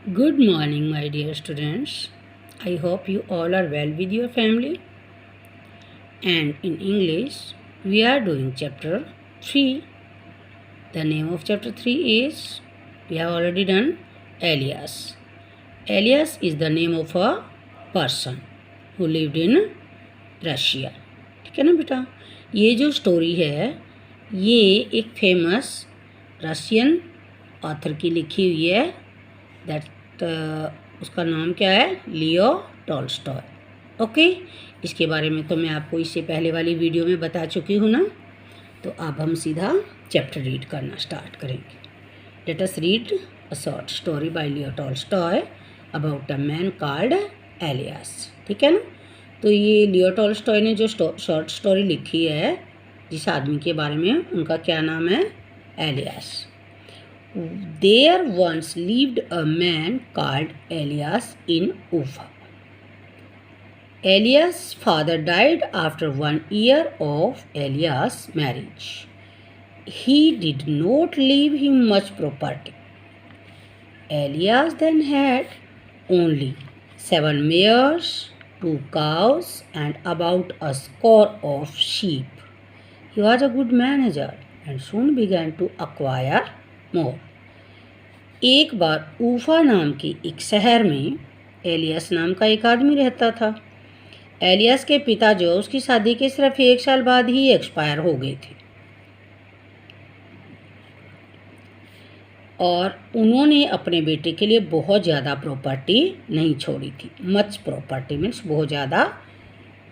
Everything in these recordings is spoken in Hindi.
Good morning, my dear students. I hope you all are well with your family. And in English, we are doing chapter 3. The name of chapter 3 is, we have already done, Elias. Elias is the name of a person who lived in Russia. ठीक है ना बेटा. ये जो स्टोरी है ये एक फेमस रशियन ऑथर की लिखी हुई है. दैट उसका नाम क्या है? Leo Tolstoy. ओके. इसके बारे में तो मैं आपको इससे पहले वाली वीडियो में बता चुकी हूँ ना. तो अब हम सीधा चैप्टर रीड करना स्टार्ट करेंगे. Let us read a short story by Leo Tolstoy about a man called Elias. ठीक है ना. तो ये लियो टॉल्स्टॉय ने जो शॉर्ट स्टोरी लिखी है जिस आदमी के बारे में, उनका क्या नाम है? Alias. There once lived a man called Elias in Ufa. Elias' father died after 1 year of Elias' marriage. He did not leave him much property. Elias then had only 7 mares, 2 cows, and about a score of sheep. He was a good manager and soon began to acquire more. एक बार ऊफा नाम के एक शहर में एलियस नाम का एक आदमी रहता था. एलियस के पिता जो उसकी शादी के सिर्फ 1 साल बाद ही एक्सपायर हो गए थे और उन्होंने अपने बेटे के लिए बहुत ज़्यादा प्रॉपर्टी नहीं छोड़ी थी. मच प्रॉपर्टी मीन्स बहुत ज़्यादा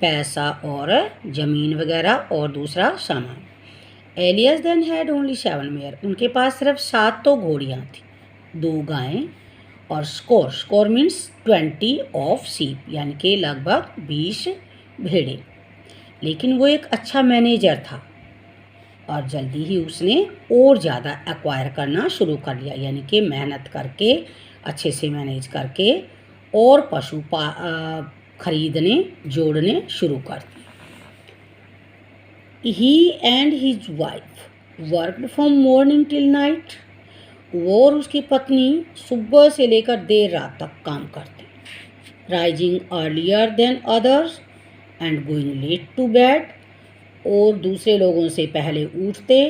पैसा और ज़मीन वगैरह और दूसरा सामान. Elias then had only 7 mare. उनके पास सिर्फ 7 तो घोड़ियाँ थी, 2 गायें और स्कोर मीन्स 20 ऑफ सीप यानी कि लगभग 20 भेड़ें. लेकिन वो एक अच्छा मैनेजर था और जल्दी ही उसने और ज़्यादा एक्वायर करना शुरू कर लिया, यानी कि मेहनत करके अच्छे से मैनेज करके और पशु खरीदने जोड़ने शुरू कर दिए. He and his wife worked from morning till night. वो और उसकी पत्नी सुबह से लेकर देर रात तक काम करते, rising earlier than others and going late to bed. और दूसरे लोगों से पहले उठते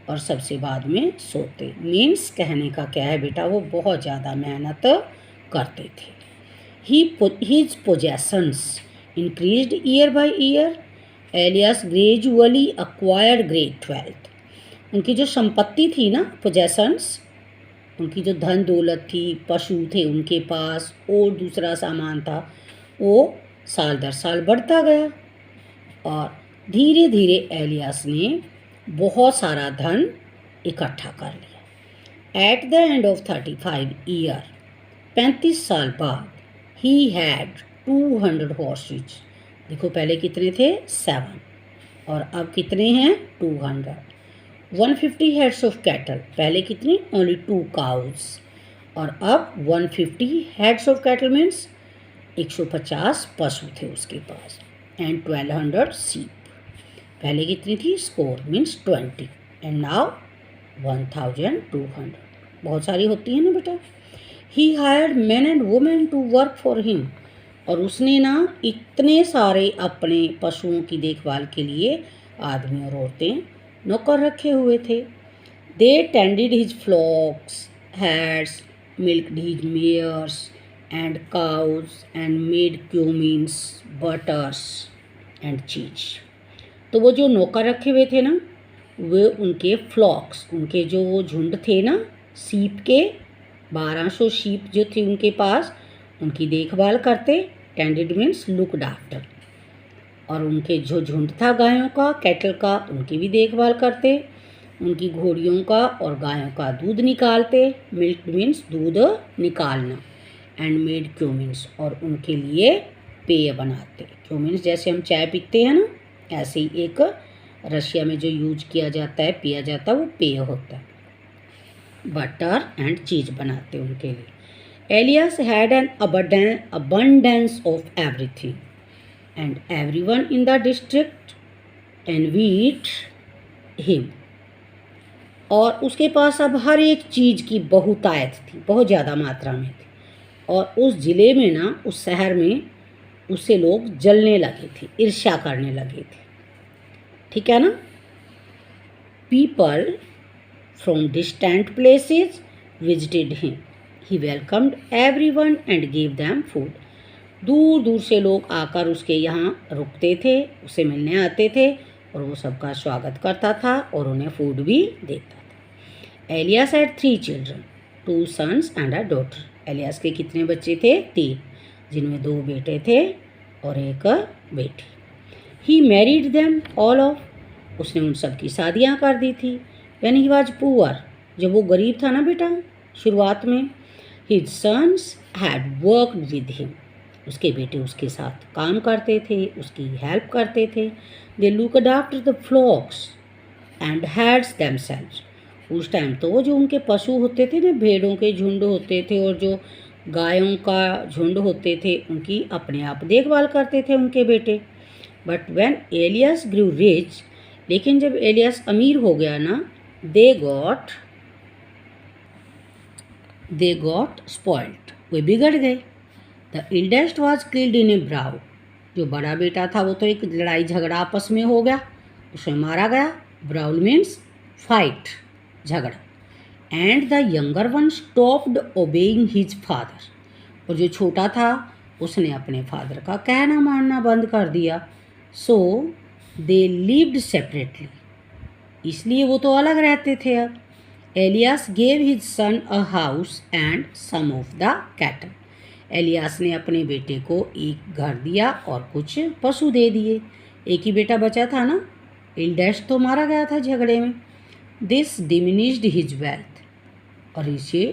और सबसे बाद में सोते. मीन्स कहने का क्या है बेटा, वो बहुत ज़्यादा मेहनत करते थे. His possessions increased year by year. Elias gradually acquired great wealth. उनकी जो संपत्ति थी ना, पोजेशंस, उनकी जो धन दौलत थी, पशु थे उनके पास और दूसरा सामान था, वो साल दर साल बढ़ता गया और धीरे धीरे एलियस ने बहुत सारा धन इकट्ठा कर लिया. At the end of 35 year, 35 साल बाद, ही हैड 200 हॉर्सेज. देखो पहले कितने थे? 7 और अब कितने हैं? 200. 150 हेड्स ऑफ कैटल. पहले कितनी? ओनली 2 काउज और अब 150 हेड्स ऑफ कैटल मीन्स 150 पशु थे उसके पास. एंड 1200 सीप. पहले कितनी थी? Score means 20 and now 1200. बहुत सारी होती है ना बेटा. He hired men and women to work for him. और उसने ना इतने सारे अपने पशुओं की देखभाल के लिए आदमी और औरतें नौकर रखे हुए थे. They tended his flocks, herds, milked his mares and cows and made koumiss, butters and cheese. तो वो जो नौकर रखे हुए थे ना, वे उनके फ्लॉक्स, उनके जो वो झुंड थे ना सीप के, 1200 शीप जो थी उनके पास, उनकी देखभाल करते. Tended means looked after. और उनके जो झुंड था गायों का, कैटल का, उनकी भी देखभाल करते. उनकी घोड़ियों का और गायों का दूध निकालते. मिल्क मीन्स दूध निकालना. And made Cummins. और उनके लिए पेय बनाते. क्यूमिन्स जैसे हम चाय पीते हैं ना, ऐसे ही एक रशिया में जो यूज किया जाता है, पिया जाता है, वो पेय होता है. बटर एंड चीज़ बनाते उनके लिए. Elias had an abundance of everything and everyone in the district envied him. और उसके पास अब हर एक चीज़ की बहुतायत थी, बहुत ज़्यादा मात्रा में थी. और उस ज़िले में ना, उस शहर में उससे लोग जलने लगे थे, ईर्ष्या करने लगे थे। ठीक है ना। People from distant places visited him, he welcomed everyone and give them food. दूर दूर से लोग आकर उसके यहाँ रुकते थे, उसे मिलने आते थे और वो सबका स्वागत करता था और उन्हें फूड भी देता था। Elias had 3 children, 2 sons and a daughter. Elias के कितने बच्चे थे? 3, जिनमें 2 बेटे थे और 1 बेटी। He married them all of, उसने उन सब की शादियाँ कर दी थी। व्हेन ही वाज पुअर, जब वो गरीब था ना बेटा शुरुआत में, his sons had worked with him, उसके बेटे उसके साथ काम करते थे, उसकी हेल्प करते थे। They looked after the flocks and herds themselves. उस टाइम तो जो उनके पशु होते थे ना, भेड़ों के झुंड होते थे और जो गायों का झुंड होते थे, उनकी अपने आप देखभाल करते थे उनके बेटे। But when Elias grew rich, लेकिन जब एलियस अमीर हो गया ना, दे गॉट स्पॉइल्ड, वे बिगड़ गए। द इल्डेस्ट वॉज किल्ड इन ए ब्राउ, जो बड़ा बेटा था वो तो एक लड़ाई झगड़ा आपस में हो गया, उसे मारा गया। ब्राउल मीन्स फाइट, झगड़ा। And the younger one stopped obeying his father, और जो छोटा था उसने अपने फादर का कहना मानना बंद कर दिया। सो दे लिव्ड सेपरेटली, इसलिए वो तो अलग रहते थे अब। Elias gave his son a house and some of the cattle, Elias ने अपने बेटे को एक घर दिया और कुछ पशु दे दिए। एक ही बेटा बचा था ना, इल्डेस्ट तो मारा गया था झगड़े में। दिस डिमिनिश्ड हिज वेल्थ, और इससे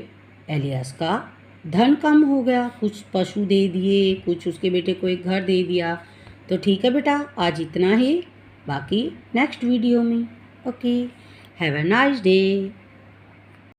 एलियास का धन कम हो गया। कुछ पशु दे दिए, कुछ उसके बेटे को एक घर दे दिया। तो ठीक है बेटा, आज इतना ही, बाकी नेक्स्ट वीडियो में। Okay, have a nice day.